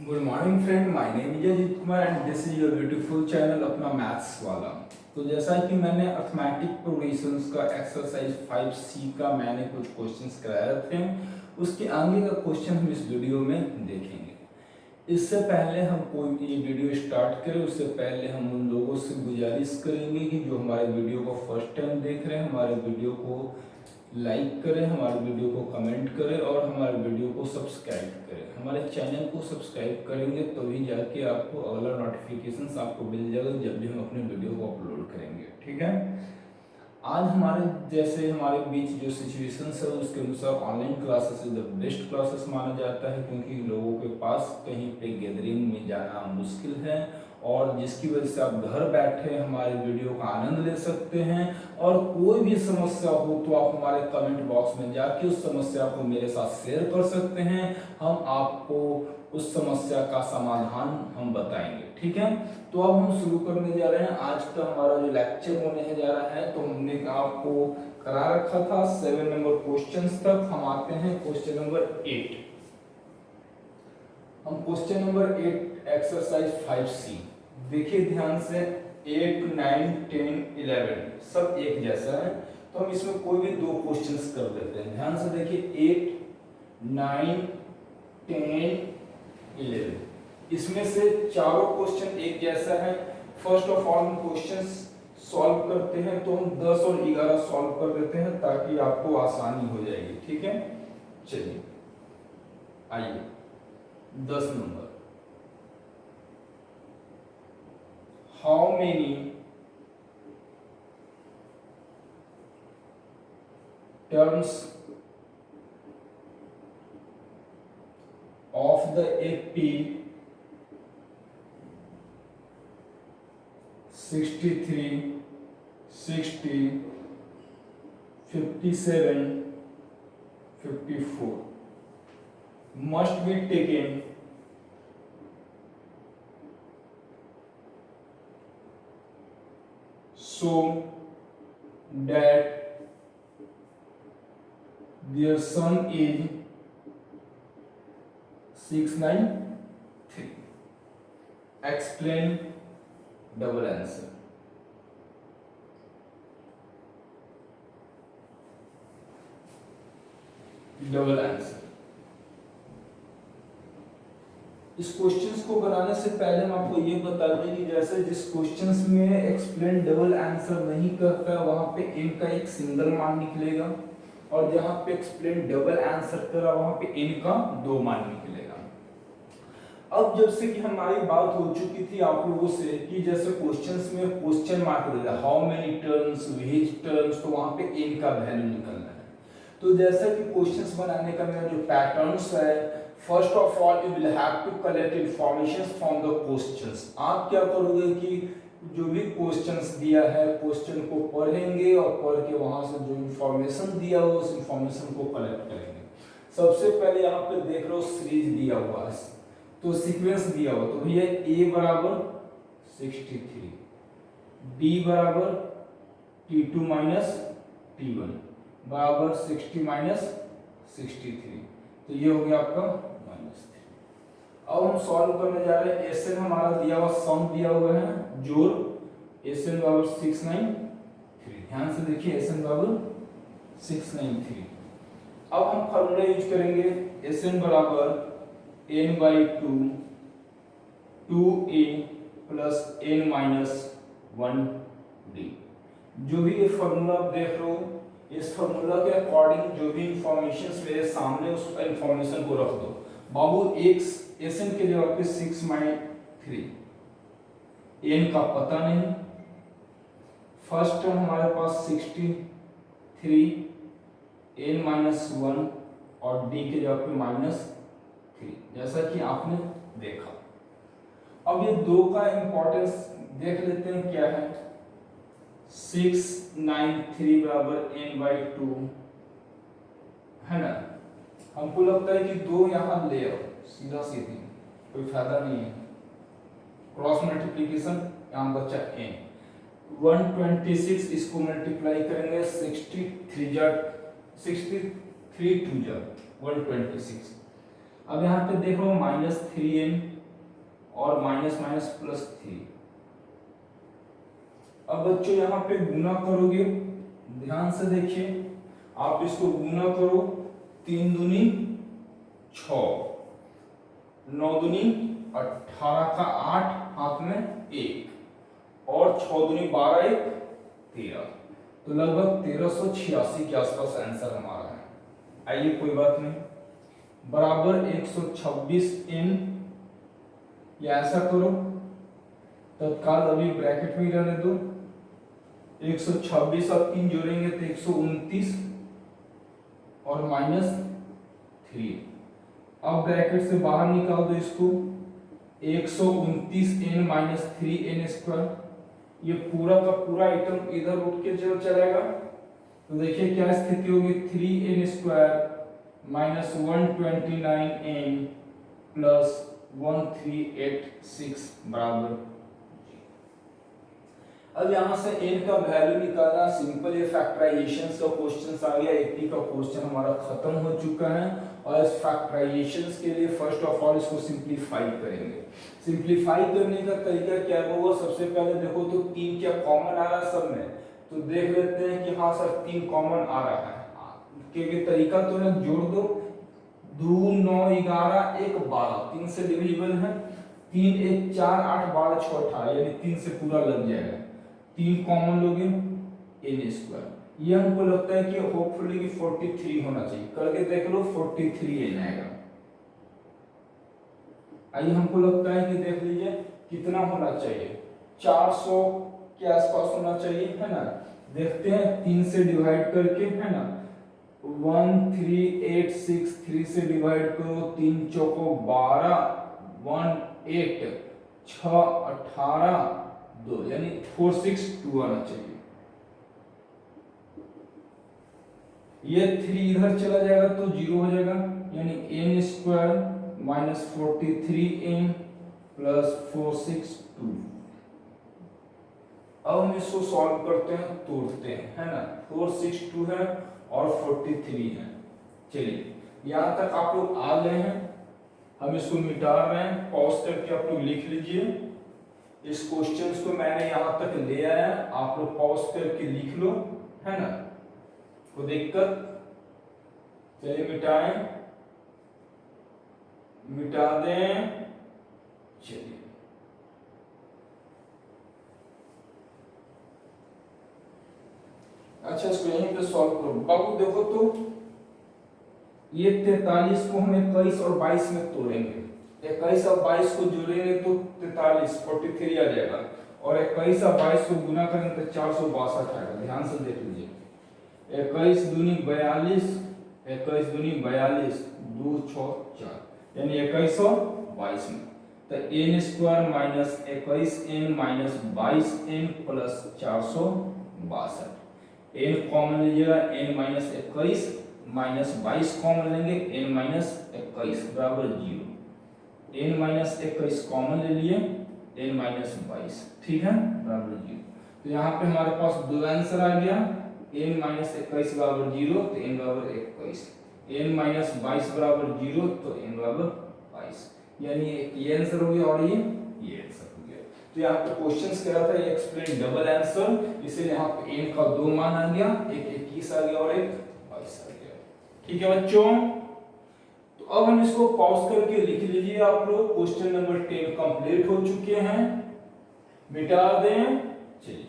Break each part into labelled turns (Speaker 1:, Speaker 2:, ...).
Speaker 1: Good morning friend, my name is Ajit Kumar and this is your beautiful channel अपना maths वाला। तो जैसा कि मैंने अर्थमेटिक प्रोग्रेशंस का एक्सरसाइज 5C का मैंने कुछ क्वेश्चंस कराए थे, उसके आगे का क्वेश्चन हम इस वीडियो में देखेंगे। इससे पहले हम कोई ये वीडियो स्टार्ट करें उससे पहले हम उन लोगों से गुजारिश करेंगे कि जो हमारे वीडियो को फर्स्ट टाइम देख रहे हैं हमारे वीडियो को लाइक करें, हमारे वीडियो को कमेंट करें और हमारे वीडियो को सब्सक्राइब करें। हमारे चैनल को सब्सक्राइब करेंगे तभी जाके आपको अगला नोटिफिकेशन आपको मिल जाएगा जब भी हम अपने वीडियो को अपलोड करेंगे। ठीक है, आज हमारे बीच जो सिचुएशन है उसके अनुसार online classes is the best classes माना जाता है, क्योंकि लोगों के पास कहीं पे गैदरिंग में जाना मुश्किल है और जिसकी वजह से आप घर बैठे हमारे वीडियो का आनंद ले सकते हैं। और कोई भी समस्या हो तो आप हमारे कमेंट बॉक्स में जाके उस समस्या को मेरे साथ शेयर कर सकते हैं, हम आपको उस समस्या का समाधान हम बताएंगे। ठीक है, तो अब हम शुरू करने जा रहे हैं। आज का हमारा जो लेक्चर होने जा रहा है तो हमने आपको करा रखा था 7 नंबर क्वेश्चंस तक। हम आते हैं क्वेश्चन नंबर 8। हम क्वेश्चन नंबर 8 एक्सरसाइज 5C देखिए ध्यान से। 8, 9, 10, 11 सब एक जैसा है तो हम इसमें कोई भी दो क्वेश्चंस कर देते हैं। ध्यान से देखिए 8, 9, 10, 11 इसमें से चारों क्वेश्चन एक जैसा है। फर्स्ट ऑफ ऑल हम क्वेश्चंस सॉल्व करते हैं तो हम 10 और 11 सॉल्व कर देते हैं ताकि आपको आसानी हो जाएगी। ठीक है, चलिए आइए 10 number. How many terms of the AP 63, 60, 57, 54 must be taken so that their sum is 693. Explain double answer. Double answer. इस क्वेश्चंस को बनाने से पहले हम आपको ये बता दें कि जैसे जिस क्वेश्चंस में एक्सप्लेन डबल आंसर नहीं करता वहां पे n का एक सिंगल मान निकलेगा और जहां पे एक्सप्लेन डबल आंसर करा वहां पे n का दो मान निकलेगा। अब जब से कि हमारी बात हो चुकी थी आप लोगों से कि जैसे क्वेश्चंस में क्वेश्चन मार्क देगा how many terms which terms, तो वहां पे n का वैल्यू निकलना है। तो जैसा कि क्वेश्चंस बनाने का मेरा जो पैटर्न्स है, first of all you will have to collect informations from the questions. आप क्या करोगे कि जो भी क्वेश्चंस दिया है क्वेश्चन को पढ़ेंगे और पढ़ के वहां से जो इंफॉर्मेशन दिया हो उस इंफॉर्मेशन को कलेक्ट करेंगे। सबसे पहले यहाँ पे देख रहे हो सीरीज दिया हुआ है तो सीक्वेंस दिया हुआ तो भैया a बराबर 63, b बराबर t2 माइनस t1 बराबर 60 माइनस 63, तो ये हो गया आपका -3। अब हम सॉल्व करने जा रहे हैं। Sn हमारा दिया हुआ सम दिया हुआ है जोड़ Sn बराबर 693। ध्यान से देखिए Sn बराबर 693। अब हम फॉर्मूला यूज करेंगे Sn बराबर n by 2 2a plus n minus 1d। जो भी ये फॉर्मूला आप देख रहे हो इस फॉर्मूला के अकॉर्डिंग जो भी इंफॉर्मेशन मेरे सामने उस इंफॉर्मेशन को रख दो। बाबू x Sn के जगह पे 6-3 n का पता नहीं। फर्स्ट टर्म हमारे पास 63 n माइनस 1 और d के जगह पे -3 जैसा कि आपने देखा। अब ये दो का इंपॉर्टेंस देख लेते हैं क्या है। 693 बराबर n by 2 है ना। हमको लगता है कि दो यहाँ ले आओ सीधा सीधी, कोई फायदा नहीं है। क्रॉस मल्टीप्लिकेशन यहाँ बचा n 126 इसको मल्टीप्लाई करेंगे 63 2 126। अब यहाँ पे देखो -3n और माइनस माइनस प्लस 3। अब बच्चों यहाँ पे गुना करोगे, ध्यान से देखिए, आप इसको गुना करो, 3 दूनी 6, 9 दूनी 18 का 8, हाथ में 1 और 6 दूनी 12, 1 13, तो लगभग 1386 के आसपास आंसर हमारा है। आइए कोई बात नहीं, बराबर 126 n, या ऐसा करो, तत्काल अभी ब्रैकेट में ही रहने दो, 126 और 3 जोड़ेंगे तो 129 और माइनस 3। अब ब्रैकेट से बाहर निकाल दो इसको, 129n माइनस 3n स्क्वायर, ये पूरा का पूरा आइटम इधर उठ के जो चलेगा, तो देखिए क्या स्थिति होगी, 3n square minus 129n plus 1386 बराबर। अब यहां से n का वैल्यू निकालना सिंपल, ये फैक्टराइजेशन का क्वेश्चन आ गया, 80 का क्वेश्चन हमारा खत्म हो चुका है। और इस फैक्टराइजेशन के लिए फर्स्ट ऑफ ऑल इसको सिंपलीफाई करेंगे। सिंपलीफाई करने का तरीका क्या होगा, सबसे पहले देखो तो 3 क्या कॉमन आ रहा है सब में, तो देख लेते हैं कि हाँ सर 3 कॉमन आ रहा है। क्योंकि तरीका तो है, जोड़ दो, 2 9 11 1 12, 3 से डिविजिबल है, 3 1 4 8 12 6 18, यानी 3 से पूरा लग जाएगा। 3 कॉमन लोगे n स्क्वायर, ये हमको लगता है कि होपफुली कि 43 होना चाहिए, करके देख लो 43 n आएगा। आइए हमको लगता है कि देख लीजिए कितना होना चाहिए, 400 के आसपास होना चाहिए, है ना। देखते हैं 3 से डिवाइड करके, है ना, 1386, 3 से डिवाइड करो, 3 चौको 12, 1 8 6 18 2, यानी 462 आना चाहिए। ये 3 इधर चला जाएगा तो 0 हो जाएगा, यानी n square minus 43n plus 462। अब हम इसको सॉल्व करते हैं, तोड़ते हैं, है ना। 462 है और 43 है। चलिए यहां तक आप लोग आ गए हैं, हम इसको मिटा रहे हैं, पॉज करके आप लोग लिख लीजिए। इस क्वेश्चन को मैंने यहां तक ले आया, आप लोग पॉज करके लिख लो, है ना, कोई दिक्कत। चलिए मिटाएं, मिटा दें, चलिए अच्छा इसको यहीं पे सॉल्व करो। बाबू देखो तो ये 43 को हम 21 और 22 में तोड़ेंगे, 21 और 22 को जोड़ेंगे तो 43 43 आ जाएगा, और 21 और 22 को गुना करेंगे तो 462 आएगा। ध्यान से देख लीजिए, 21 दूनी 42, 21 दूनी 42, 2 6 4, यानी 21 और 22 में, तो n square minus 21n minus 22n plus 462। n common लीजिएगा, n माइनस 21 माइनस 22 कॉमन लेंगे, n माइनस 21 बराबर 0। n माइनस 21 कॉमन ले लिए, n माइनस 22, ठीक है, बराबर 0। तो यहाँ पे हमारे पास दो आंसर आ गया, n माइनस 21 बराबर 0 तो n बराबर 21, n माइनस 22 बराबर 0 तो n बराबर 22, यानी ये आंसर हो गया और ये आंसर हो गया। तो यहाँ पे क्वेश्चंस कह रहा था ये एक्सप्लेन डबल आंसर, इसलिए यहाँ पे n का 2 मान आ गया, एक 21 आ गया और एक 22 आ गया। ठीक है बच्चों, तो अब हम इसको पॉज करके लिख लीजिए आप लोग। क्वेश्चन नंबर 10 कंप्लीट हो चुके हैं, मिटा दें। चलिए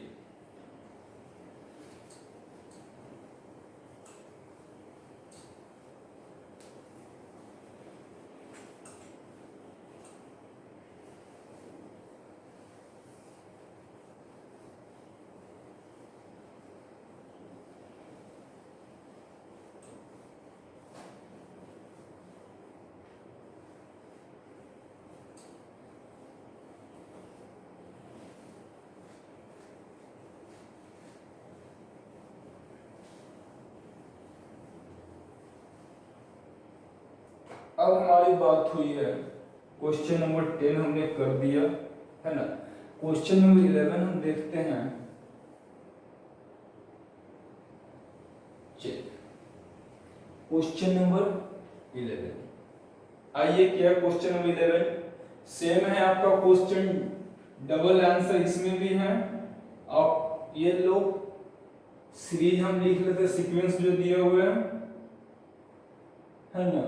Speaker 1: अब हमारी बात हुई है, क्वेश्चन नंबर 10 हमने कर दिया, है ना। क्वेश्चन नंबर 11 हम देखते हैं। क्वेश्चन नंबर 11, आइए क्या क्वेश्चन नंबर 11, सेम है आपका क्वेश्चन, डबल आंसर इसमें भी है। अब ये लोग सीरीज हम लिख लेते, सीक्वेंस जो दिए हुए हैं, है ना।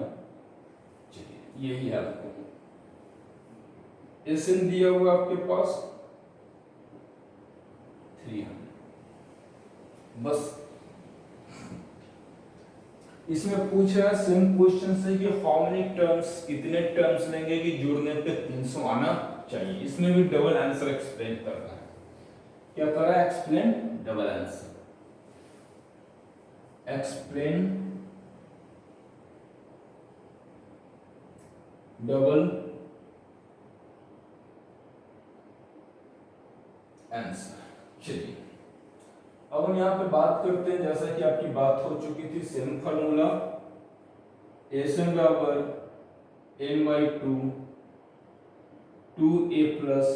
Speaker 1: चलिए यही है आपको एसएन दिया हुआ आपके पास 300। बस इसमें पूछा है सेम क्वेश्चन से कि हाउ मेनी टर्म्स, कितने टर्म्स लेंगे कि जोड़ने पे 300 आना चाहिए। इसमें भी डबल आंसर एक्सप्लेन करना है। क्या कर रहा है? Explain double answer, explain double answer. चलिए अब हम यहाँ पे बात करते हैं, जैसा कि आपकी बात हो चुकी थी, सेम फार्मूला एसएन बराबर n/2 2a प्लस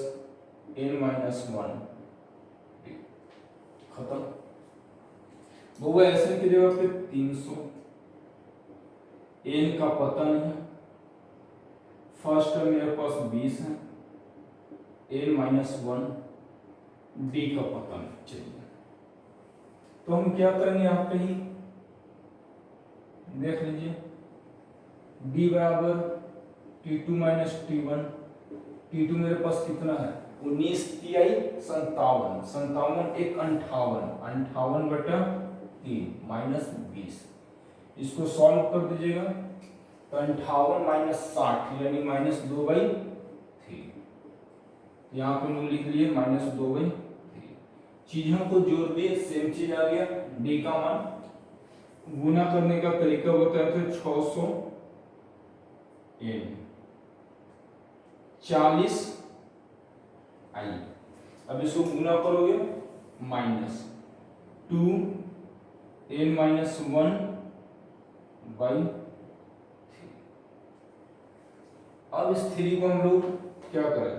Speaker 1: n-1 खत्म। वो एसएन की जगह पे 300, n का पता नहीं, फर्स्ट टर्म मेरे पास 20 है, n-1 d का पता नहीं। चलिए तो हम क्या करेंगे, यहाँ पे ही देख लीजिए, d बराबर t2 माइनस t1। t2 मेरे पास कितना है 19 तिहाई 57, 57 एक 58, 58 बटा 3 माइनस 20। इसको सॉल्व कर दीजिएगा तो 58 माइनस 60 यानी माइनस 2/3। यहाँ पे हम लिख लिए माइनस 2/3। चीजों को जोड़ दिए, सेम चीज आ गया, d का मान। गुना करने का तरीका बताया था 600 n 40 i। अब इसको गुना करोगे माइनस 2 n-1 बाई 3। अब इस 3 को हम लोग क्या करें,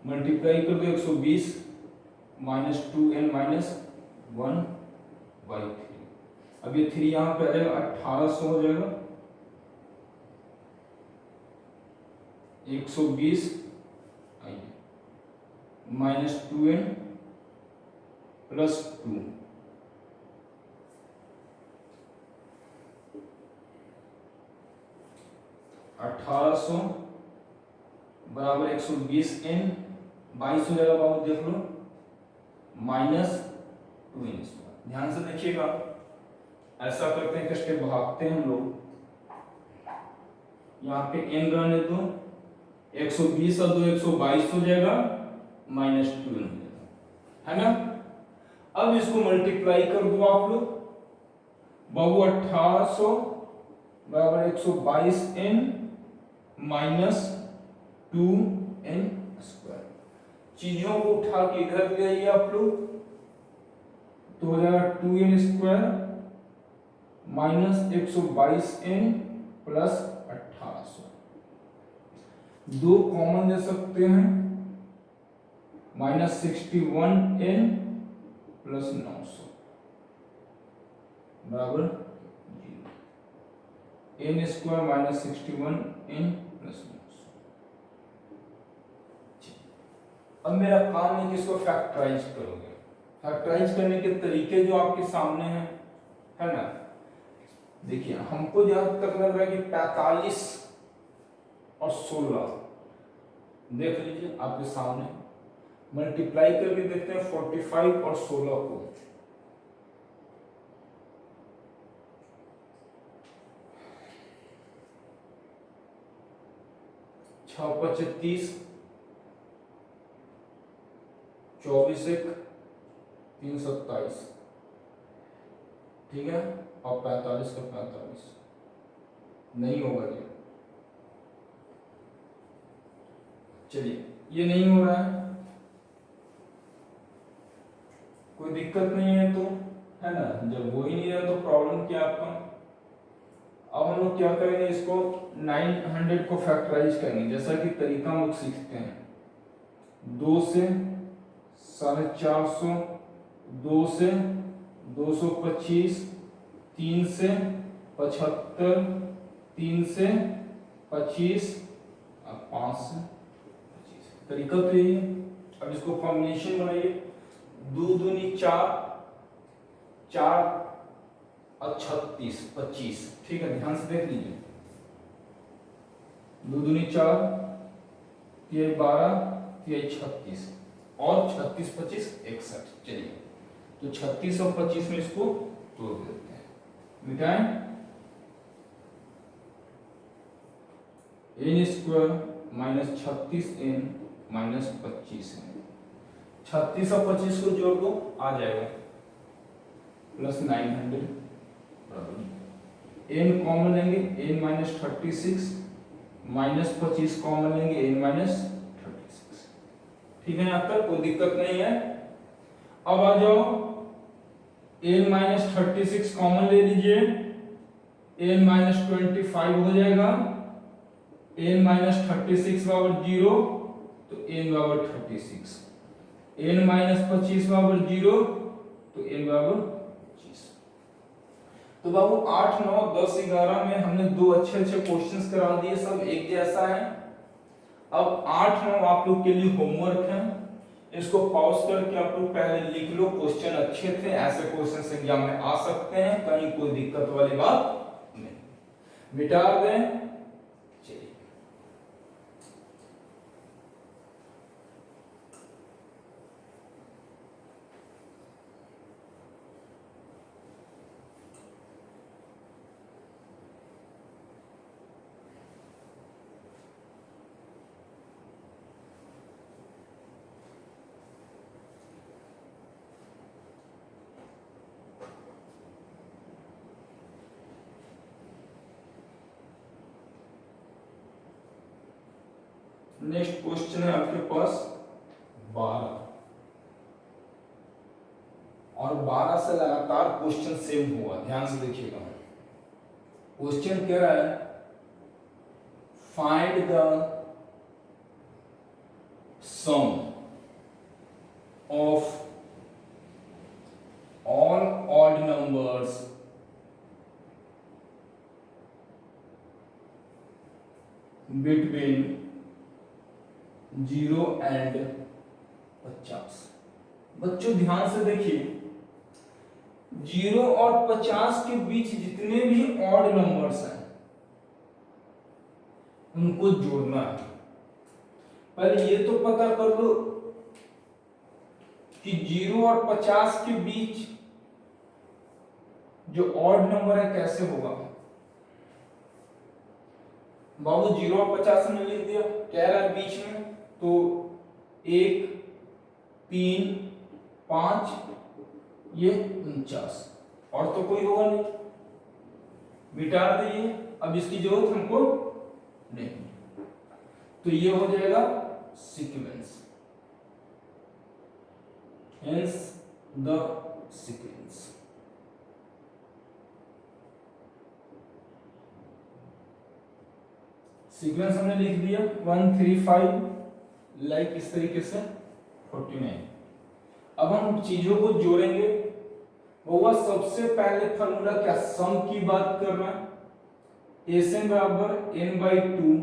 Speaker 1: मल्टीप्लाई कर दो 120 माइनस 2n-1 बाई 3। अब ये 3 यहाँ पे आ जाएगा 1800 हो जाएगा, 120 माइनस 2n प्लस 2 1800 बराबर 120n 22 हो जाएगा बाबू, देख लो, माइनस 2n। ध्यान से देखिएगा, ऐसा करते हैं कि स्टेप भागते हैं हम लोग। यहाँ पे n रहने दो, 120 और 2 122 हो जाएगा, माइनस 2n हो जाएगा, है ना। अब इसको मल्टीप्लाई कर दो आप लोग, बाबू 1800 बराबर 122n माइनस 2n स्क्वायर। चीजों को उठा के इधर ले आइए आप लोग, तो हो जाएगा 2n square minus 122n plus 1800। दो कॉमन ले सकते हैं, माइनस 61n प्लस 900 बराबर 0। n square minus 61n plus 900। अब मेरा काम है कि इसको फैक्टराइज करोगे। फैक्टराइज करने के तरीके जो आपके सामने हैं, है ना। देखिए हमको जहां तक लग रहा है कि 45 और 16 देख लीजिए आपके सामने, मल्टीप्लाई करके देखते हैं 45 और 16 को। छः 25 24 1 3 27, ठीक है, और 45 का 45 नहीं होगा ये। चलिए ये नहीं हो रहा है, कोई दिक्कत नहीं है तो, है ना। जब वो ही नहीं है तो प्रॉब्लम क्या आपका। अब हम लोग क्या करेंगे, इसको 900 को फैक्टराइज करेंगे, जैसा कि तरीका हम लोग सीखते हैं। 2 से 450, 2 से 225, 3 से 75, 3 से 25, 5 से 25। तरीका तो यही है। अब इसको कॉम्बिनेशन बनाइए, 2 दूनी 4, 4 और 36, 25। ठीक है, ध्यान से देख लीजिए, 2 दूनी 4, 3 12, 3 36 और 36 25 61। चलिए, तो 36 और 25 में इसको तोड़ देते हैं, मिटाएं। n² minus 36n minus 25n, 36 और 25 को जोड़ दो, आ जाएगा प्लस 900 बराबर। n कॉमन लेंगे, n माइनस 36 माइनस 25 कॉमन लेंगे, n माइनस 36। ठीक है, यहाँ तक कोई दिक्कत नहीं है। अब आ जाओ, n माइनस 36 कॉमन ले लीजिए, n माइनस 25 हो जाएगा, n माइनस 36 बराबर 0, तो n बराबर 36, n माइनस 25 बराबर 0, तो n बराबर 25। तो बाबू 8 9 10 11 में हमने 2 अच्छे क्वेश्चंस करा दिए, सब एक जैसा है। अब 8 9 आप लोग के लिए होमवर्क है, इसको पॉज करके आप लोग पहले लिख लो। क्वेश्चन अच्छे थे, ऐसे क्वेश्चन एग्जाम में आ सकते हैं, कहीं कोई दिक्कत वाली बात नहीं। मिटा दें। नेक्स्ट क्वेश्चन है आपके पास 12, और 12 से लगातार क्वेश्चन सेम हुआ, ध्यान से देखिएगा। क्वेश्चन कह रहा है find the sum of all odd numbers between 0 and 50। बच्चों ध्यान से देखिए, 0 और 50 के बीच जितने भी ऑड नंबर्स हैं उनको जोड़ना है। पहले ये तो पता कर लो कि 0 और 50 के बीच जो ऑड नंबर है कैसे होगा। बाबू 0 और 50 ने लिख दिया, कह रहा है बीच में, तो 1 3 5 ये 49, और तो कोई होगा नहीं, मिटा दीजिए। अब इसकी जरूरत हमको नहीं, तो ये हो जाएगा sequence, hence the sequence. Sequence हमने लिख दिया 1 3 5, लाइक इस तरीके से 49। अब हम चीजों को जोड़ेंगे। वो सबसे पहले फॉर्मूला क्या, सम की बात कर रहा है। एसएन बराबर n by 2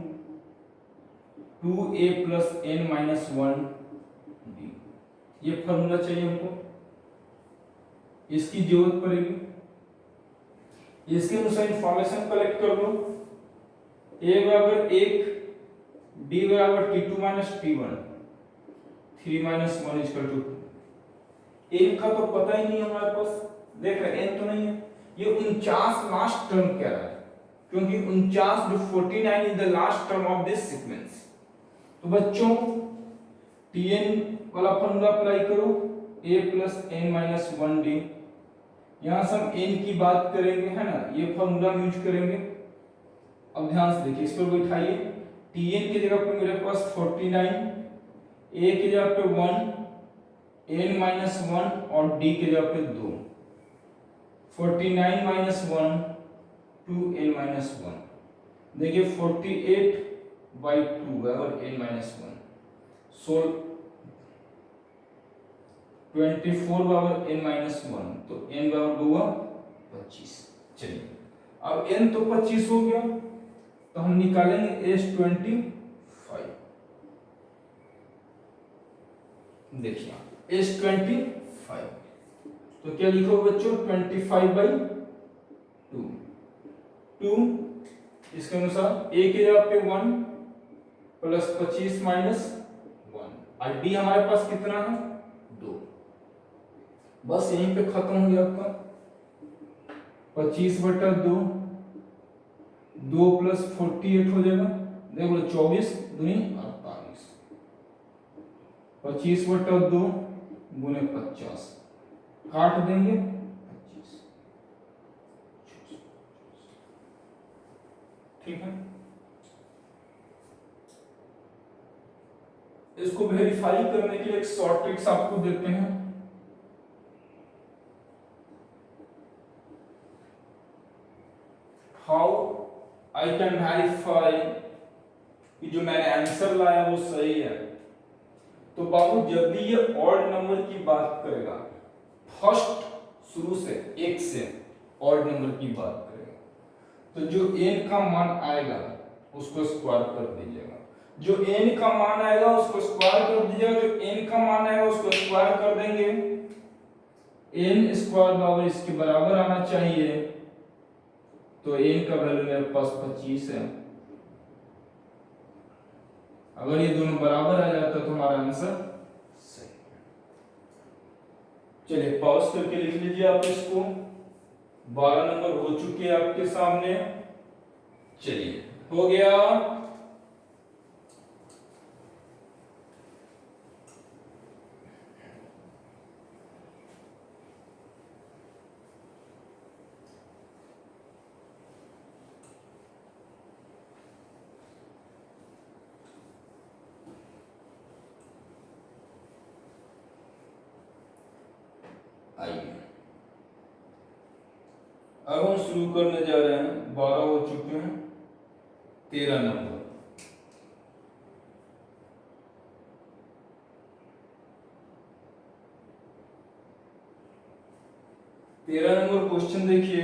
Speaker 1: 2a plus n minus 1 d, ये फॉर्मूला चाहिए हमको, इसकी जरूरत पड़ेगी। इसके अनुसार इंफॉर्मेशन कलेक्ट कर लो। a बराबर 1, d बराबर t2 minus t1, 3 minus 1 equal to 2। n का तो पता ही नहीं है हमारे पास, देख रहे n तो नहीं है। ये 49 लास्ट टर्म कह रहा है, क्योंकि 49 जो 49 is the last term of this sequence. तो बच्चों tn वाला फॉर्मूला अप्लाई करो, a plus n minus 1d। यहां से हम n की बात करेंगे, है ना, ये फॉर्मूला यूज करेंगे। अब ध्यान से देखिए, इसको बैठाइए। tn की जगह पे मेरे पास 49, a की जगह पे 1, n माइनस 1 और d की जगह पे 2। 49 माइनस 1 2n माइनस 1। देखिए 48 बाई 2 बराबर n माइनस 1। सो 24 बराबर n माइनस 1, तो n बराबर हुआ 25। चलिए, अब n तो 25 हो गया, तो हम निकालेंगे S25। देखिए S25, तो क्या लिखो बच्चों 25/2। 2 इसके अनुसार a की जगह पे 1 प्लस 25 माइनस 1 और d हमारे पास कितना है 2। बस यहीं पे खत्म हो गया आपका 25/2, 2 प्लस 48 हो जाएगा। देख लो 24 दूनी 48, 25/2 गुने 50 काट देंगे 25। ठीक है, इसको वेरीफाई करने के लिए एक शॉर्ट ट्रिक्स आपको देते हैं। हाउ आई कैन वेरीफाई कि जो मैंने आंसर लाया वो सही है। तो बाबू जब भी ये ऑड नंबर की बात करेगा, फर्स्ट शुरू से एक से ऑड नंबर की बात करेगा, तो जो n का मान आएगा उसको स्क्वायर कर दीजिएगा। जो n का मान आएगा उसको स्क्वायर कर दीजिएगा, जो n का मान आएगा उसको स्क्वायर कर देंगे। n स्क्वायर बराबर इसके बराबर आना चाहिए, तो n का वैल्यू मेरे पास 25 है। अगर ये दोनों बराबर आ जाता तो हमारा आंसर सही है। चलिए पॉज करके लिख लीजिए आप इसको। 12 नंबर हो चुके हैं आपके सामने। चलिए हो गया। आइए अब हम शुरू करने जा रहे हैं। 12 हो चुके हैं। 13 नंबर। क्वेश्चन देखिए।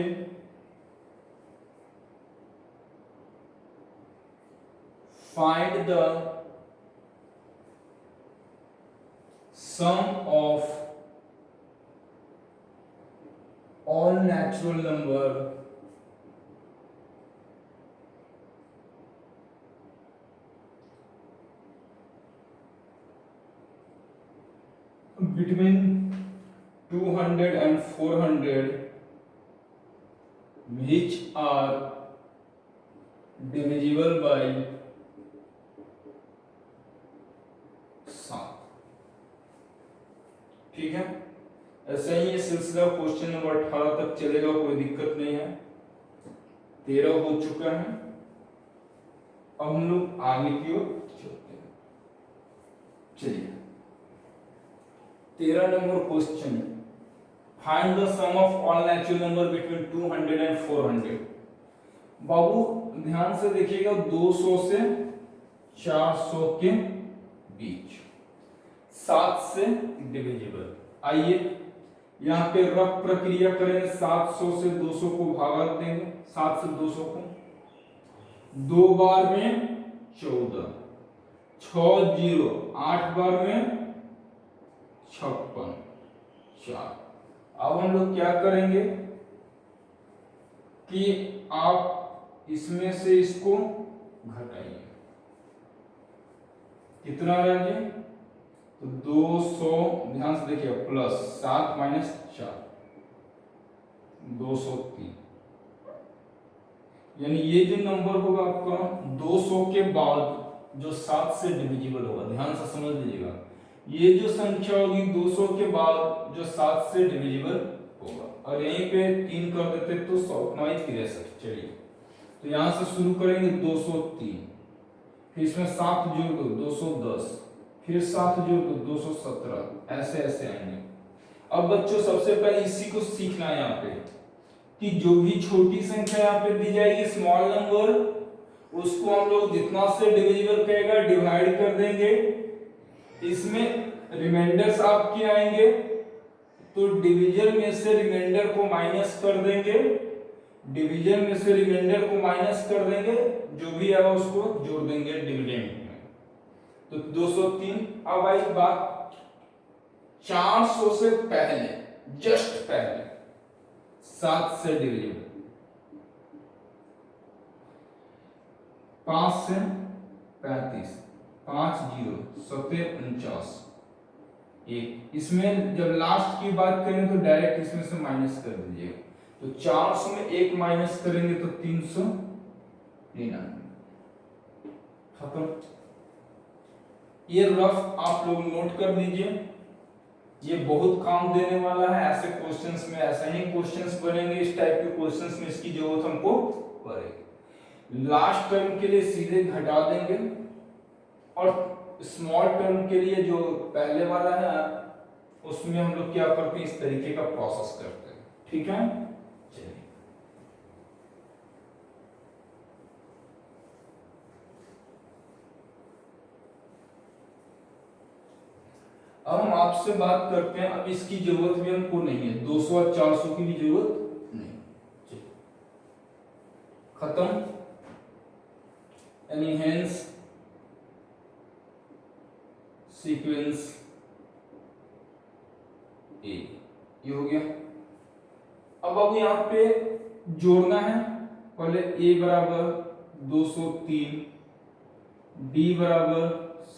Speaker 1: Find the sum of all natural number between 200 and 400 which are divisible by 7। ठीक है, ऐसे ही ये सिलसिला क्वेश्चन नंबर 18 तक चलेगा, कोई दिक्कत नहीं है। 13 हो चुका है। अब हम लोग आगे की ओर चलते हैं। चलिए 13 number question. Find the sum of all natural number between 200 and 400। बाबू ध्यान से देखिएगा, 200 से 400 के बीच 7 से डिविजिबल। आइए यहाँ पे रफ प्रक्रिया करेंगे। 700 से 200 को भागा देंगे। 7 से 200 को 2 बार में 14, 6 0, 8 बार में 56, 4। अब हम लोग क्या करेंगे कि आप इसमें से इसको घटाइए। कितना आ रहा है? तो 200, ध्यान से देखिए, प्लस 7 माइनस 4, 203। यानी ये जो नंबर होगा आपका 200 के बाद जो 7 से डिविजिबल होगा, ध्यान से समझ लीजिएगा, ये जो संख्या होगी 200 के बाद जो 7 से डिविजिबल होगा। और यहीं पे 3 कर देते तो 63। चलिए तो यहां से शुरू करेंगे 203, फिर इसमें 7 जोड़ दो 210, फिर 7 जोड़ दो 217, ऐसे ऐसे आएंगे। अब बच्चों सबसे पहले इसी को सीखना है यहाँ पे कि जो भी छोटी संख्या यहाँ पे दी जाएगी स्मॉल नंबर, उसको हम लोग जितना से डिविजिबल कहेगा डिवाइड कर देंगे। इसमें रिमाइंडर्स आपके आएंगे तो डिवीजन में से रिमाइंडर को माइनस कर देंगे। डिवीजन में से रिमाइंडर को माइनस कर देंगे, जो भी आएगा उसको जोड़ देंगे डिविडेंड में। तो 203। अब आई बात 400 से पहले, जस्ट पहले 7 से डिविजिबल, 5 से 35, 5 0 7 49 1। इसमें जब लास्ट की बात करें तो डायरेक्ट इसमें से माइनस कर दीजिएगा। तो 400 में 1 माइनस करेंगे तो 399, खत्म। ये रफ आप लोग नोट कर लीजिए, ये बहुत काम देने वाला है। ऐसे क्वेश्चंस में ऐसे ही क्वेश्चंस बनेंगे, इस टाइप के क्वेश्चंस में इसकी जरूरत हमको पड़ेगी। लास्ट टर्म के लिए सीधे घटा देंगे और स्मॉल टर्म के लिए जो पहले वाला है उसमें हम लोग क्या करते हैं, इस तरीके का प्रोसेस करते हैं। ठीक है, चलिए अब हम आपसे बात करते हैं। अब इसकी जरूरत भी हमको नहीं है, 200 और 400 की भी जरूरत नहीं, खत्म। यानी हेंस सीक्वेंस ए, ये हो गया। अब यहाँ पे जोड़ना है, पहले ए बराबर 203, बी बराबर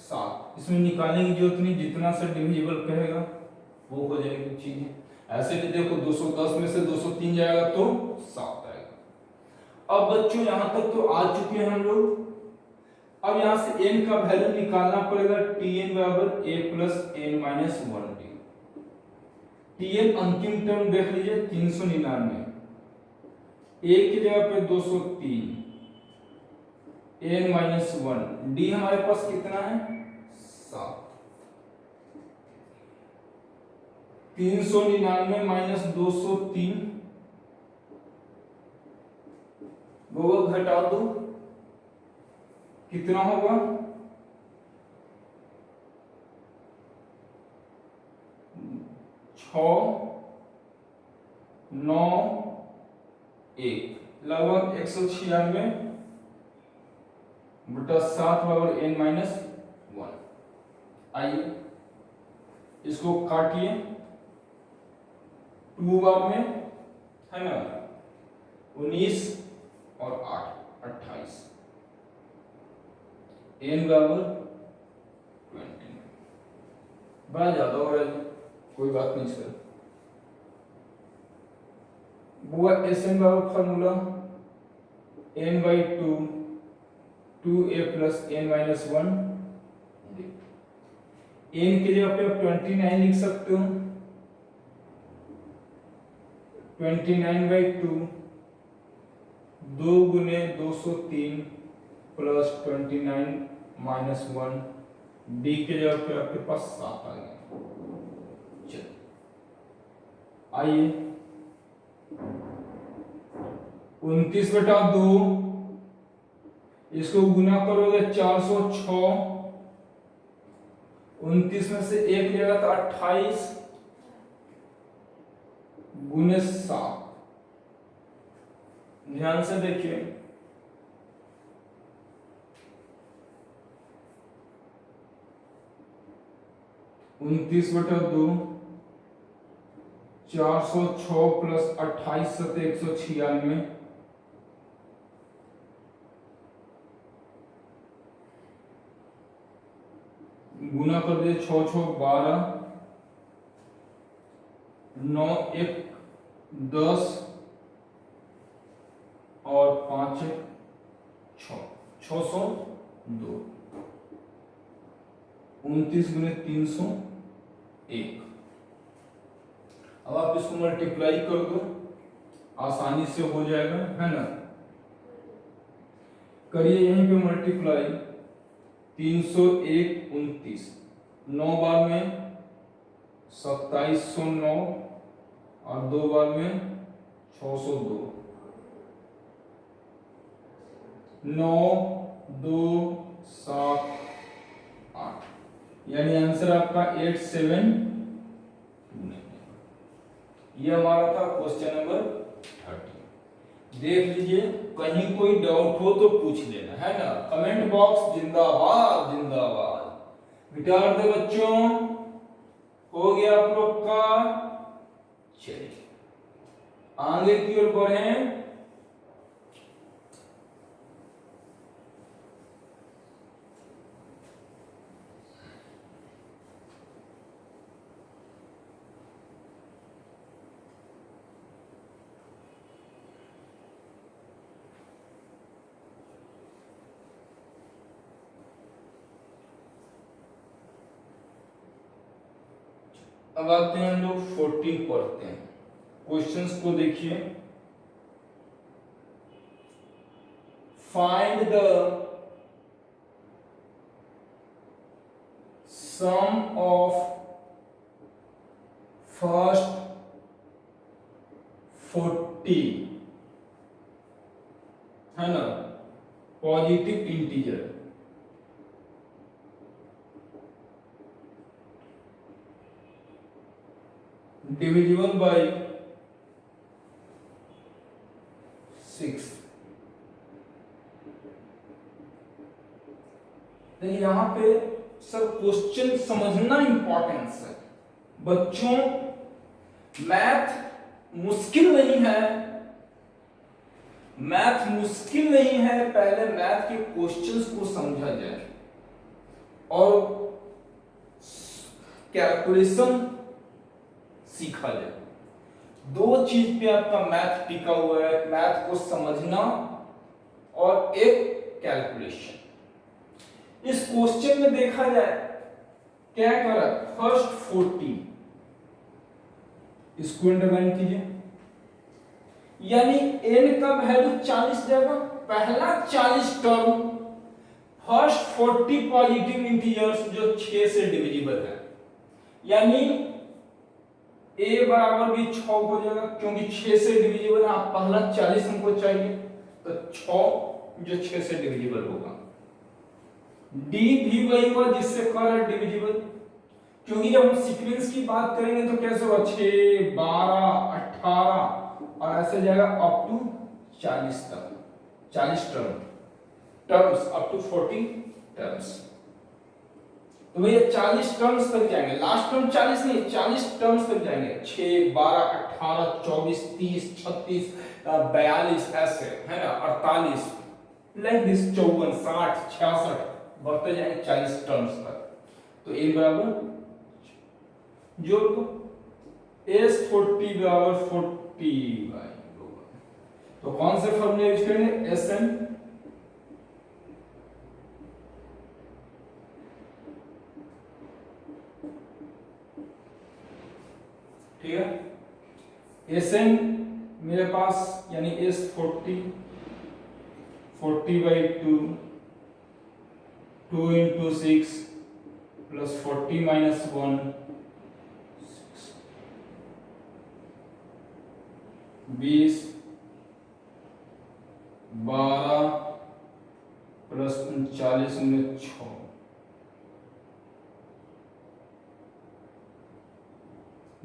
Speaker 1: 7। इसमें निकालने की जरूरत नहीं, जितना से डिविजिबल कहेगा वो हो जाएगी चीजें। ऐसे भी देखो 210 में से 203 जाएगा तो 7 आएगा। अब बच्चों यहां तक तो आ चुके हैं हम लोग। अब यहां से n का वैल्यू निकालना पड़ेगा, tn बराबर a plus n minus 1t। tn अंतिम टर्म देख लीजिए 399, a की जगह पे 203, n माइनस 1, d हमारे पास कितना है 7। 399 माइनस 203 वो घटा दो, कितना होगा 6 9 1, लगभग 196 बटा 7 बराबर n माइनस 1। आइए इसको काटिए, 2 बार में है ना 19 और 8 28, n बराबर 20। बड़ा ज्यादा हो रहा है, कोई बात नहीं सर। बुआ Sn बराबर formula n by 2 2a plus n minus 1। n के जगह पे आप 29 लिख सकते हो, 29 बाई 2 2 गुने 203 प्लस 29 माइनस 1, डी के जगह पे आपके पास 7 आ गया। चलिए आइए 29 बटा 2, इसको गुना करोगे 406, 29 में से 1 लेगा तो 28 गुने 7। ध्यान से देखिए, उनतीस बटा 2 406 प्लस 28 सत्ते 196, गुना कर दिए 6 6 12, 9 1 10 और 5 6, 602, 29 गुने 301। अब आप इसको मल्टीप्लाई कर दो, आसानी से हो जाएगा, है ना। करिए यहीं पे मल्टीप्लाई, 301 29, 9 बार में 2709 और 2 बार में 602, 9 2 7 8, यानी आंसर आपका 87। ये हमारा था क्वेश्चन नंबर 30। देख लीजिए, कहीं कोई डाउट हो तो पूछ लेना, है ना। कमेंट बॉक्स जिंदाबाद जिंदाबाद। मिटा दे बच्चों, हो गया आप लोग का। चलिए आगे की ओर बढ़ें। अब आते हैं हम लोग 14 पढ़ते हैं। क्वेश्चंस को देखिए। Find the sum of first 40, है ना, पॉजिटिव इंटीजर। Divisible by 6। देखिए यहां पे सर क्वेश्चन समझना इंपॉर्टेंस है बच्चों। मैथ मुश्किल नहीं है, मैथ मुश्किल नहीं है। पहले मैथ के क्वेश्चंस को समझा जाए और कैलकुलेशन सीखा जाए। दो चीज पे आपका मैथ टिका हुआ है, मैथ को समझना और एक कैलकुलेशन। इस क्वेश्चन में देखा जाए क्या करा, फर्स्ट 40 इसको अंडरलाइन कीजिए, यानी n का वैल्यू 40 जाएगा। पहला 40 टर्म फर्स्ट 40 पॉजिटिव इंटीजर्स जो 6 से डिविजिबल है, यानी a बराबर भी 6 हो जाएगा क्योंकि 6 से डिविजिबल है। पहला 40 हमको चाहिए तो 6 जो 6 से डिविजिबल होगा। d भी वही होगा जिससे कर है डिविजिबल, क्योंकि जब हम सीक्वेंस की बात करेंगे तो कैसे होगा 6 12 18 और ऐसे जाएगा अप टू 40 तक, 40 टर्म्स अप टू 40 टर्म्स। तो भैया 40 टर्म्स तक जाएंगे, लास्ट टर्म 40 नहीं 40 टर्म्स तक जाएंगे। 6 12 18 24 30 36 42 ऐसे, है ना, 48 लाइक दिस 54 60 66 बढ़ते जाएंगे 40 टर्म्स तक। तो a बराबर जोड़ दो, S40 बराबर 40/2। तो कौन से फॉर्मूले यूज करेंगे, Sn ठीक है। Sn मेरे पास यानी S40 40/2 2 into 6 plus 40 minus 1 20 12 plus 39 में 6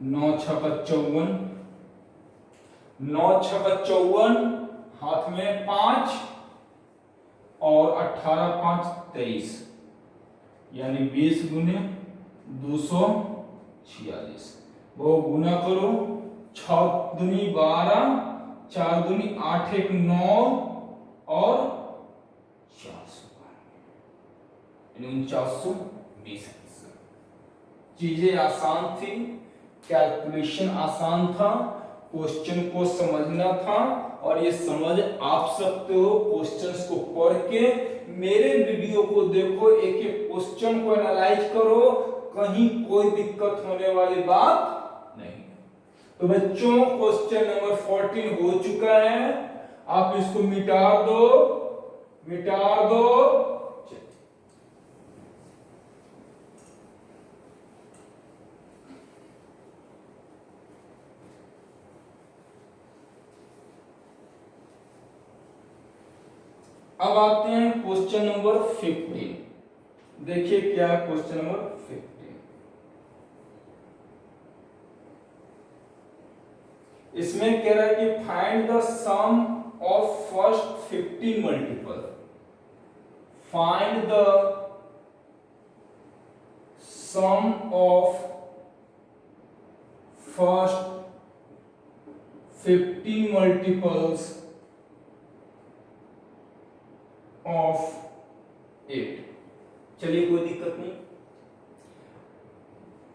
Speaker 1: 9 6 54 9 6 54 हाथ में 5 और 18 5 23 यानी 20 गुने 246। वो गुना करो, 6 दूनी 12 4 दूनी 8 1 9 और 400 4920। चीजें आसान थी, कैलकुलेशन आसान था, क्वेश्चन को समझना था और ये समझ आप सकते हो क्वेश्चंस को पढ़ के। मेरे वीडियो को देखो, एक एक क्वेश्चन को एनालाइज करो, कहीं कोई दिक्कत होने वाली बात नहीं। तो बच्चों क्वेश्चन नंबर 14 हो चुका है, आप इसको मिटा दो मिटा दो। अब आते हैं क्वेश्चन नंबर 15। देखिए क्या है क्वेश्चन नंबर 15। इसमें कह रहा है कि find the sum of first 15 multiple. Find the sum of first 15 multiples of 8. चलिए कोई दिक्कत नहीं,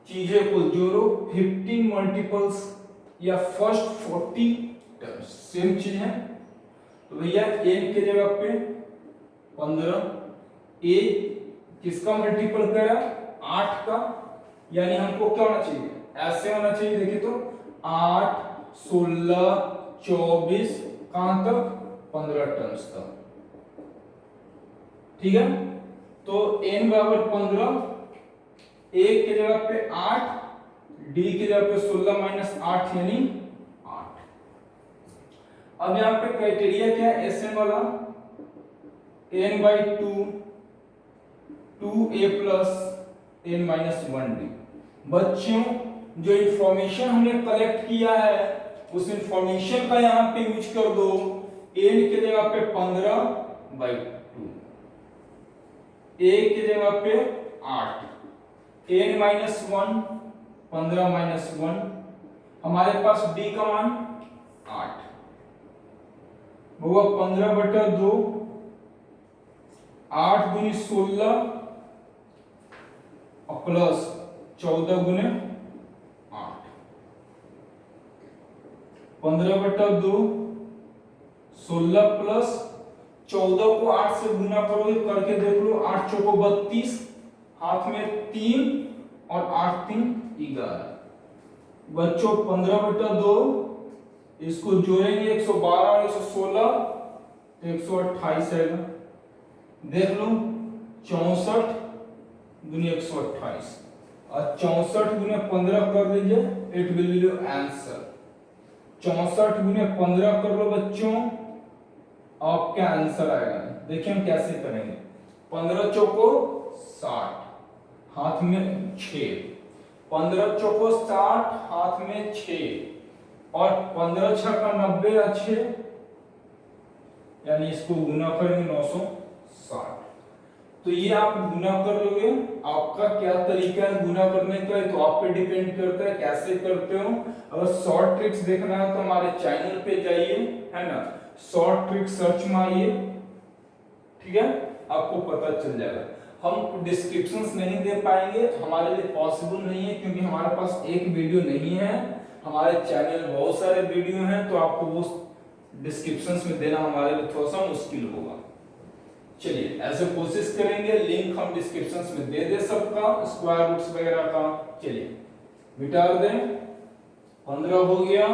Speaker 1: चीजें को जोड़ो, 15 मल्टीपल्स या फर्स्ट 40 टर्म्स सेम चीज है। तो भैया n के जगह पे 15, a किसका मल्टीपल करा 8 का, यानी हमको क्या होना चाहिए, ऐसे होना चाहिए, देखिए तो 8 16 24 कहां तक 15 टर्म्स तक, ठीक है। तो n बराबर 15, a की जगह पे 8, d की जगह पे 16 माइनस 8 यानी 8। अब यहां पे क्राइटेरिया क्या है Sn वाला, n/2 2a plus n minus 1d। बच्चों जो इंफॉर्मेशन हमने कलेक्ट किया है उस इंफॉर्मेशन का यहां पे यूज कर दो, n की जगह पे 15/2, a की जगह पे 8, n माइनस 1 15 माइनस 1, हमारे पास d का मान 8, वो 15/2, 8 गुनी 16 और प्लस 14 गुने 8, 15/2 16 प्लस 14 को 8 से गुना करोगे, करके देख लो, 8 चौको 32, हाथ में 3 और 8 3 11। बच्चों 15/2 इसको जोड़ेंगे 112 और 116 तो 128 आएगा। देख लो 64 गुनी 128 और 64 गुने 15 कर लीजिए, it will be your answer. 64 गुने 15 कर लो बच्चों, आपका आंसर आएगा। देखिए हम कैसे करेंगे, 15 चौको 60, हाथ में 6, 15 चौको 60 हाथ में 6 और 15 6 का 90 या 6, यानी इसको गुना करेंगे 960। तो ये आप गुना कर लोगे, आपका क्या तरीका है गुना करने का तो आप पे डिपेंड करता है कैसे करते हो। अगर शॉर्ट ट्रिक्स देखना है तो हमारे चैनल पे जाइए, है ना, शॉर्ट ट्रिक सर्च मारिए, ठीक है, आपको पता चल जाएगा। हम डिस्क्रिप्शंस नहीं दे पाएंगे, हमारे लिए पॉसिबल नहीं है, क्योंकि हमारे पास एक वीडियो नहीं है, हमारे चैनल बहुत सारे वीडियो हैं, तो आपको वो डिस्क्रिप्शंस में देना हमारे लिए थोड़ा सा मुश्किल होगा। चलिए ऐसे कोशिश करेंगे, लिंक हम डिस्क्रिप्शंस में दे दे सबका, स्क्वायर रूट्स वगैरह का। चलिए मिटा दें, 15 हो गया।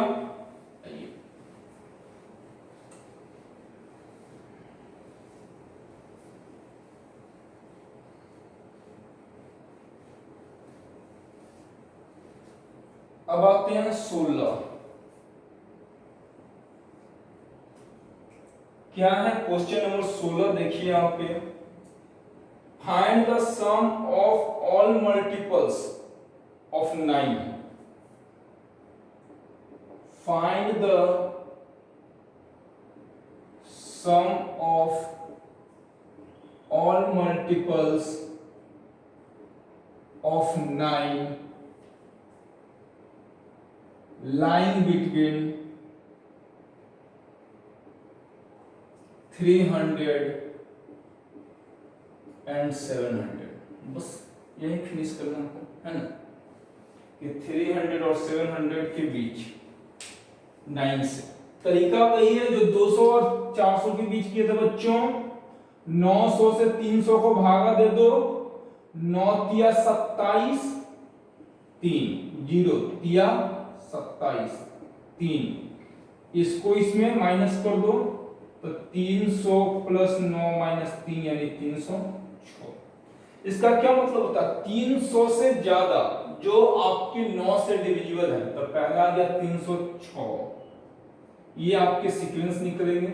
Speaker 1: अब आते हैं 16। क्या है क्वेश्चन नंबर 16, देखिए यहाँ पे, find the sum of all multiples of 9। Find the sum of all multiples of 9 lying between 300 and 700। बस यही फिनिश करना है ना, कि 300 और 700 के बीच 9 से। तरीका वही है जो 200 और 400 के बीच किए थे बच्चों। 900 से 300 को भागा दे दो, 9 तिया 27, 3 0 तिया 27 3, इसको इसमें माइनस कर दो तो 300 प्लस 9 माइनस 3 यानी 306। इसका क्या मतलब होता है, 300 से ज्यादा जो आपके 9 से डिविजिबल है, तो पहला आ गया 306, ये आपके सीक्वेंस निकलेंगे।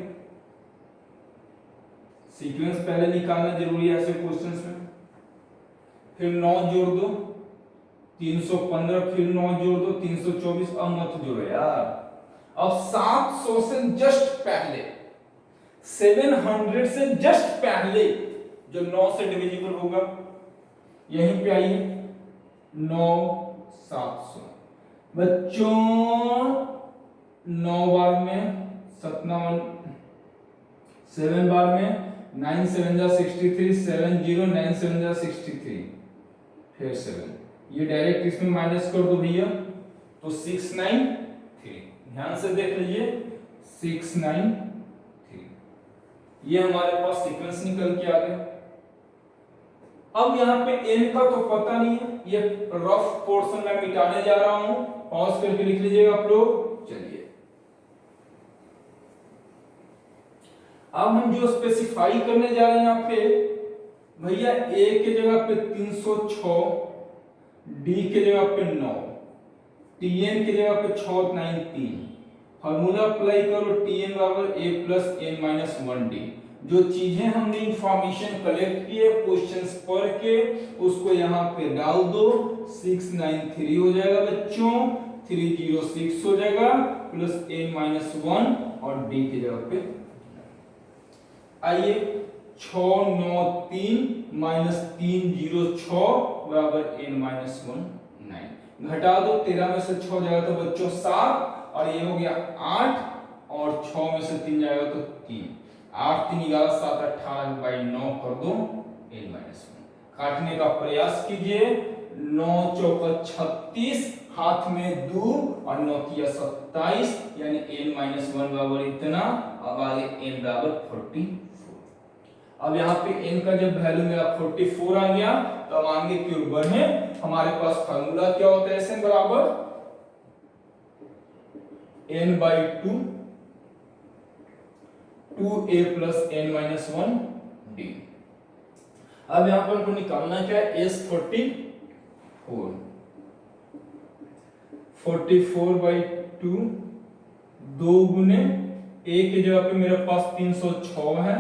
Speaker 1: सीक्वेंस पहले निकालना जरूरी है ऐसे क्वेश्चंस में। फिर 9 जोड़ दो 315, फिर 9 जोड़ दो 324। अब मत जोड़ो यार, अब 700 से जस्ट पहले 700 से जस्ट पहले जो 9 से डिविजिबल होगा यहीं पे आइए 9 700 बच्चों 9 बार में 57 7 बार में 9 7 जा 63 7 0 9 7 जा 63 फिर 7 ये डायरेक्ट इसमें माइनस कर दो भैया तो 693 ध्यान से देख लीजिए 693 ये हमारे पास सीक्वेंस निकल के आ गया। अब यहाँ पे n का तो पता नहीं है, ये रफ पोर्शन में मिटाने जा रहा हूं, पॉज करके लिख लीजिएगा आप लोग। चलिए अब हम जो स्पेसिफाई करने जा रहे हैं यहाँ पे भैया a के जगह पे 306, d के जगह पे 9, tn के जगह पे 693, फार्मूला अप्लाई करो tn बराबर a plus n minus 1d। जो चीजें हमने इंफॉर्मेशन कलेक्ट की है क्वेश्चंस पढ़ के उसको यहाँ पे डाल दो, 693 हो जाएगा बच्चों, 306 हो जाएगा प्लस n माइनस 1 और d की जगह पे आइए 693 माइनस 306 बराबर n माइनस 1 9 घटा दो, 13 में से 6 जाएगा तो बच्चों 7 और ये हो गया 8 और 6 में से 3 जाएगा तो 3, 8 3 11 7 18 बाई 9 कर दो n माइनस 1। काटने का प्रयास कीजिए, 9 चौका 36 हाथ में 2 और 9 किया 27 यानी n माइनस 1 बराबर इतना। अब आगे n बराबर 44। अब यहाँ पे n का जब वैल्यू मेरा 44 आ गया तो अब आगे की ओर बढ़े, हमारे पास फार्मूला क्या होता है Sn बराबर n by 2 2a plus n minus 1 d। अब यहाँ पर हमको निकालना क्या है S44 बाई 2 2 गुने a की जगह पे मेरे पास 306 है,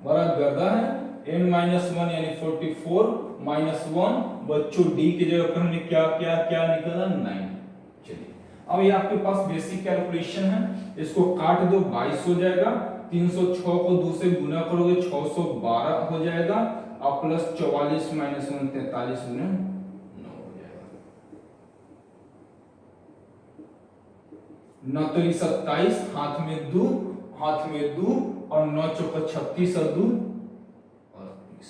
Speaker 1: बड़ा गधा है, n माइनस 1 यानी 44 माइनस 1 बच्चों d की जगह पर हमने क्या क्या क्या निकाला 9। चलिए अब ये आपके पास बेसिक कैलकुलेशन है, इसको काट दो 22 हो जाएगा, 306 को 2 से गुना करोगे 612 हो जाएगा और प्लस 44 माइनस 1 43 गुना 9 हो जाएगा। 9 तो 27 हाथ में 2 और 9 चौका 36 और 2 और 30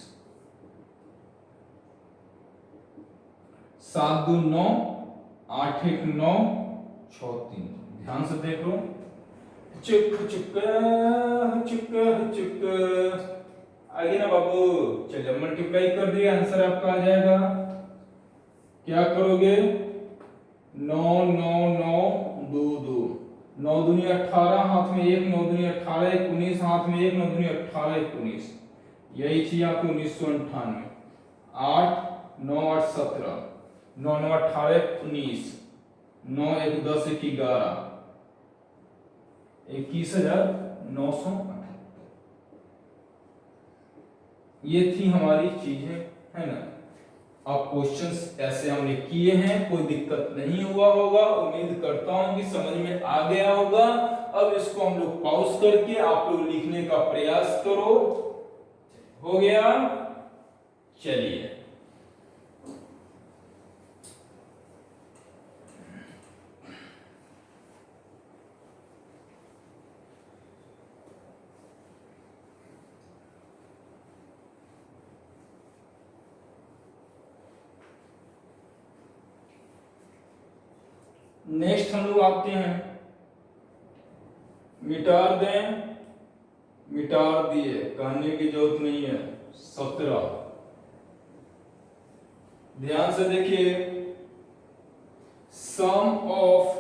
Speaker 1: 7 2 9 8 1 9 6 3। ध्यान से देखो चुक चुक चुक चुक आगे ना बाबू। चलिए मल्टीप्लाई कर दिया, आंसर आपका आ जाएगा। क्या करोगे 9 9 9 2 2 9 दूनी 18 हाथ में 1 9 दूनी 18 19 हाथ में 1 9 दूनी 18 19 यही चीज आपको 1998 8 9 8 17 9 9 18 19 9 1 10 1 11 21,900। ये थी हमारी चीजें, है ना। अब क्वेश्चंस ऐसे हमने किए हैं, कोई दिक्कत नहीं हुआ होगा, उम्मीद करता हूं कि समझ में आ गया होगा। अब इसको हम लोग पॉज करके आप लोग लिखने का प्रयास करो। हो गया, चलिए नेक्स्ट हम लोग आते हैं, मिटार दें, मिटार दिए, कहने की जरूरत नहीं है। 17 ध्यान से देखिए, sum of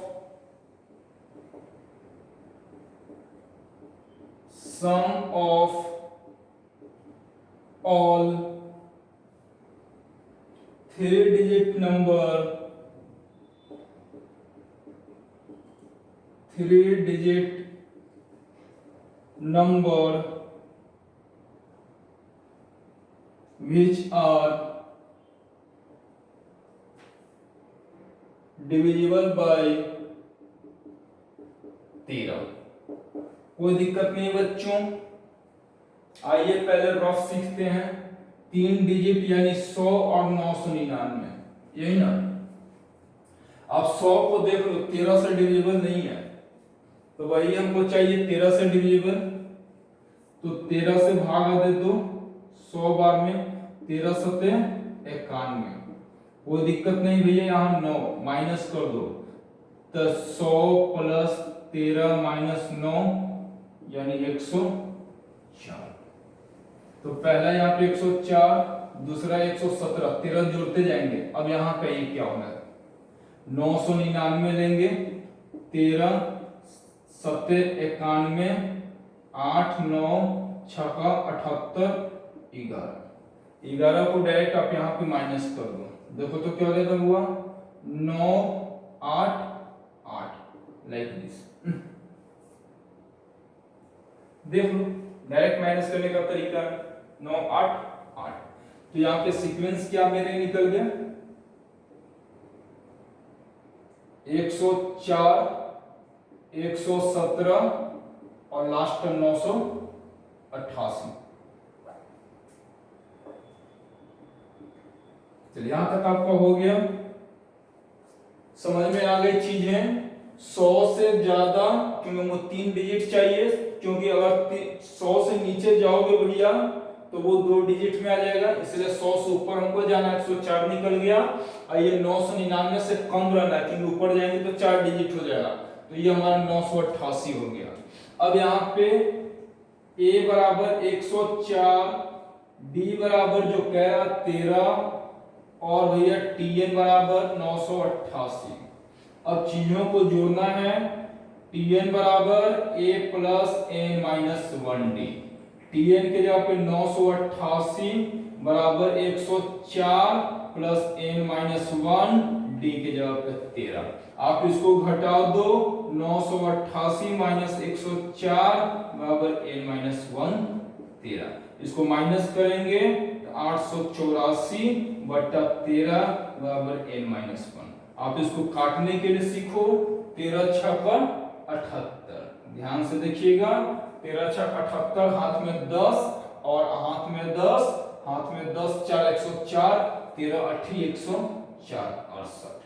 Speaker 1: all 3 digit number 3 digit number which are divisible by 13। कोई दिक्कत नहीं बच्चों, आइए पहले रफ सीखते हैं। 3 डिजिट यानी 100 और 999, यही ना। अब 100 को देख लो 13 से डिविजिबल नहीं है, तो वही हमको चाहिए 13 से डिविजिबल। तो 13 से भागा दे दो 100 बार में, 13 सते 91। कोई दिक्कत नहीं भैया, यहाँ 9 माइनस कर दो, तो 100 प्लस 13 माइनस 9 यानी 104। तो पहला यहाँ पे 104, दूसरा 117, 13 जोड़ते जाएंगे। अब यहाँ पे ये क्या होगा, 999 लेंगे, 13 सत्ते 91, 8 9 छक्का 78, 11 को डायरेक्ट आप यहाँ पे माइनस कर दो। देखो तो क्या देगा हुआ, 9 8 8 लाइक दिस। देख लो डायरेक्ट माइनस करने का तरीका 9 8 8। तो यहाँ पे सीक्वेंस क्या मेरे निकल गया, 104 117 और लास्ट में 988। चलिए यहां तक आपका हो गया, समझ में आ गई चीजें। 100 से ज्यादा क्योंकि हमको 3 डिजिट चाहिए, क्योंकि अगर 100 से नीचे जाओगे भैया तो वो 2 डिजिट में आ जाएगा, इसलिए 100 से ऊपर हमको जाना। 104 निकल गया, और ये 999 से कम रहना है क्योंकि ऊपर जाएंगे तो 4 डिजिट हो जाएगा। तो ये हमारा 988 हो गया। अब यहाँ पे a बराबर 104, d बराबर जो कह रहा 13 और भैया tn बराबर 988। अब चीजों को जोड़ना है। tn बराबर a plus n minus 1d, tn के जगह पे 988 बराबर 104 प्लस n माइनस 1 d के जगह पे 13। आप इसको घटा दो, 988 माइनस 104 बराबर n माइनस 1 13। इसको माइनस करेंगे तो 884 बटा 13 बराबर n माइनस 1। आप इसको काटने के लिए सीखो, 13 छक्का 78। ध्यान से देखिएगा, 13 छक्का 78, हाथ में 10 और हाथ में 10, हाथ में 10 4 104, 13 8 104 68।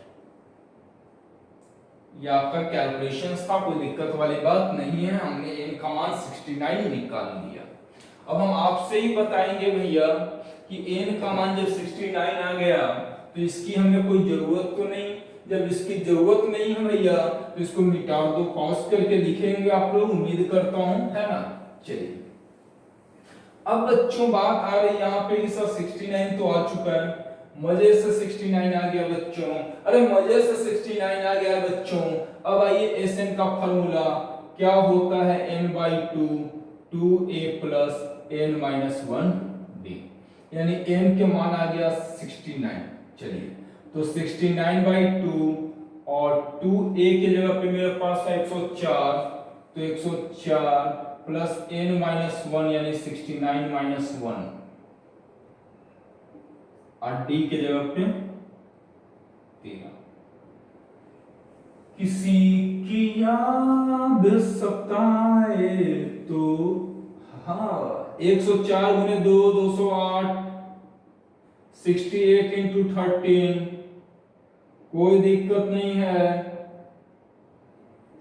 Speaker 1: ये आपका कैलकुलेशंस था, कोई दिक्कत वाली बात नहीं है। हमने n का मान 69 निकाल दिया। अब हम आपसे ही बताएंगे भैया कि n का मान जब 69 आ गया तो इसकी हमें कोई जरूरत तो नहीं। जब इसकी जरूरत नहीं है भैया तो इसको मिटा दो, कॉस्ट करके लिखेंगे आप लोग, उम्मीद करता हूं, है ना। चलिए अब बच्चों बात आ रही यहाँ पे कि सर 69 तो आ चुका है, मजे से 69 आ गया बच्चों। अरे मजे से 69 आ गया बच्चों। अब आइए Sn का फार्मूला क्या होता है, n/2 2a plus n minus 1d, यानी n के मान आ गया 69। चलिए तो 69/2 और 2a के जगह पे मेरे पास है 104, तो 104 प्लस n माइनस 1 यानी 69 माइनस 1, और d के जगह पे 13। किसी की याद सताए तो, हाँ 104 गुने 2 208, 68 इंटू 13, कोई दिक्कत नहीं है।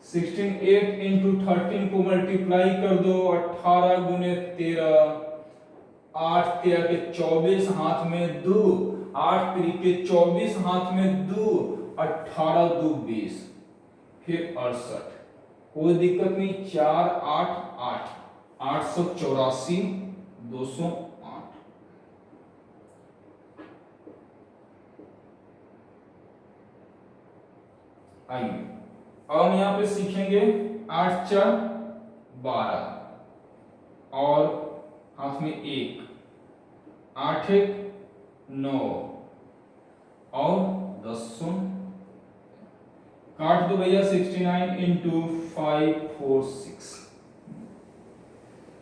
Speaker 1: 16 इंटू 13 को मल्टीप्लाई कर दो, 18 गुने 13, 8 13 के 24, हाथ में 2, 8 3 के 24, हाथ में 2, 18 2 20, फिर 68, कोई दिक्कत नहीं। 4 8 8, 884 208। आइए अब हम यहाँ पे सीखेंगे 8 4 12 और हाथ में 1, 8 1 9 और 10 काट दो भैया। 69 इंटू 5 4 6,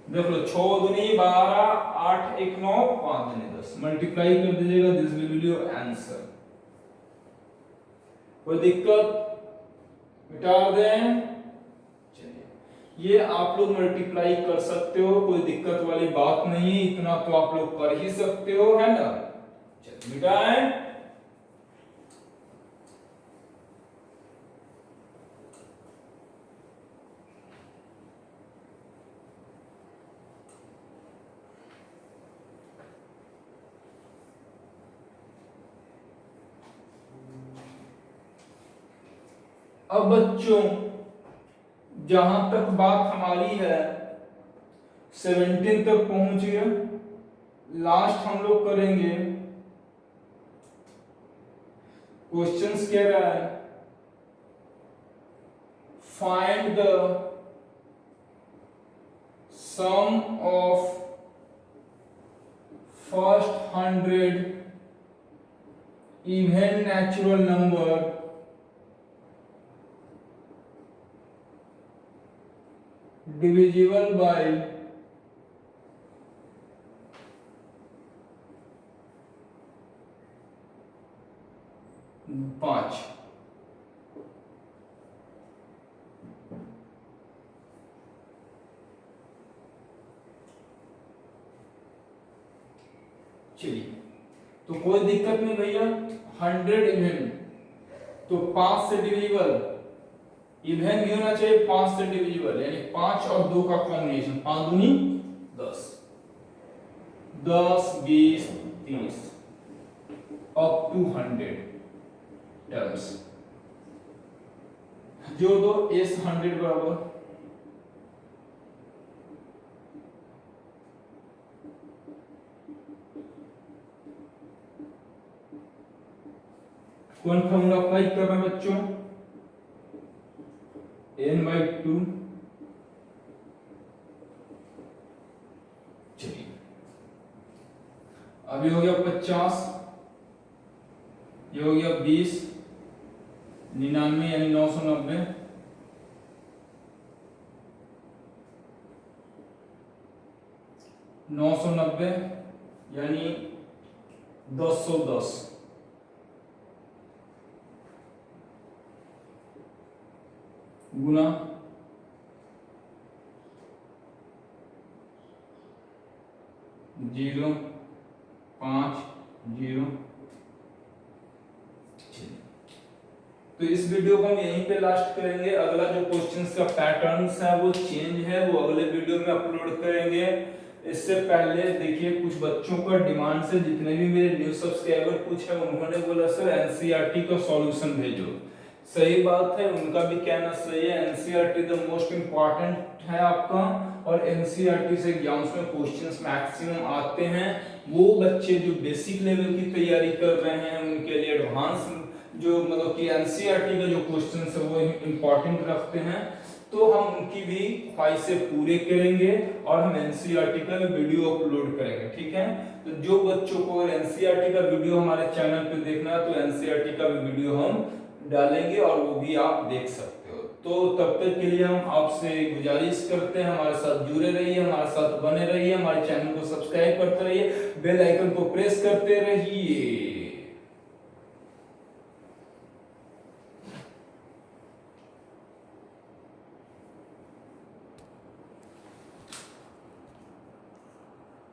Speaker 1: देख लो 6 दूनी 12, 8 1 9, 5 दूनी 10, मल्टीप्लाई कर दीजिएगा। This will be your answer. कोई दिक्कत, मिटा दें। चलिए ये आप लोग मल्टीप्लाई कर सकते हो, कोई दिक्कत वाली बात नहीं है, इतना तो आप लोग कर ही सकते हो, है ना। चलो बेटा अब बच्चों जहां तक बात हमारी है 17 तक पहुंच गए। लास्ट हम लोग करेंगे क्वेश्चंस कह रहा है find the sum of first 100 even natural number divisible by 5। चलिए तो कोई दिक्कत नहीं भैया, 100 इवन तो 5 से डिविजिबल, इवन भी होना चाहिए 5 से डिविजिबल, यानी 5 और 2 का कॉम्बिनेशन, 5 दूनी 10, 10 20 30 अप टू 100 टर्म्स। जो दो एस 100 बराबर कौन फॉर्मूला अप्लाई कर रहे हैं बच्चों, n/2। चलिए अभी हो गया 50, ये हो गया 20, 99 यानी 990, 990 यानी 1010 गुना 050। तो इस वीडियो को हम यहीं पे लास्ट करेंगे। अगला जो क्वेश्चंस का पैटर्न्स है वो चेंज है, वो अगले वीडियो में अपलोड करेंगे। इससे पहले देखिए कुछ बच्चों का डिमांड से, जितने भी मेरे न्यू सब्सक्राइबर कुछ है, उन्होंने बोला सर एनसीईआरटी का सॉल्यूशन भेजो। सही बात है, उनका भी कहना सही है। एनसीईआरटी द मोस्ट इंपॉर्टेंट है आपका, और एनसीईआरटी से एग्जाम्स में क्वेश्चंस मैक्सिमम आते हैं। वो बच्चे जो बेसिक लेवल की तैयारी कर रहे हैं उनके लिए एडवांस जो मतलब कि एनसीईआरटी का जो क्वेश्चंस है वो इंपॉर्टेंट रखते हैं, तो हम उनकी भी ख्वाहिशें पूरे करेंगे और हम एनसीईआरटी का भी वीडियो अपलोड करेंगे, ठीक है। तो जो बच्चों को एनसीईआरटी का वीडियो हमारे चैनल पे देखना है तो एनसीईआरटी का भी वीडियो हम डालेंगे और वो भी आप देख सकते हो। तो तब तक के लिए हम आपसे गुजारिश करते हैं, हमारे साथ जुड़े रहिए, हमारे साथ बने रहिए, हमारे चैनल को सब्सक्राइब करते रहिए, बेल आइकन को प्रेस करते रहिए।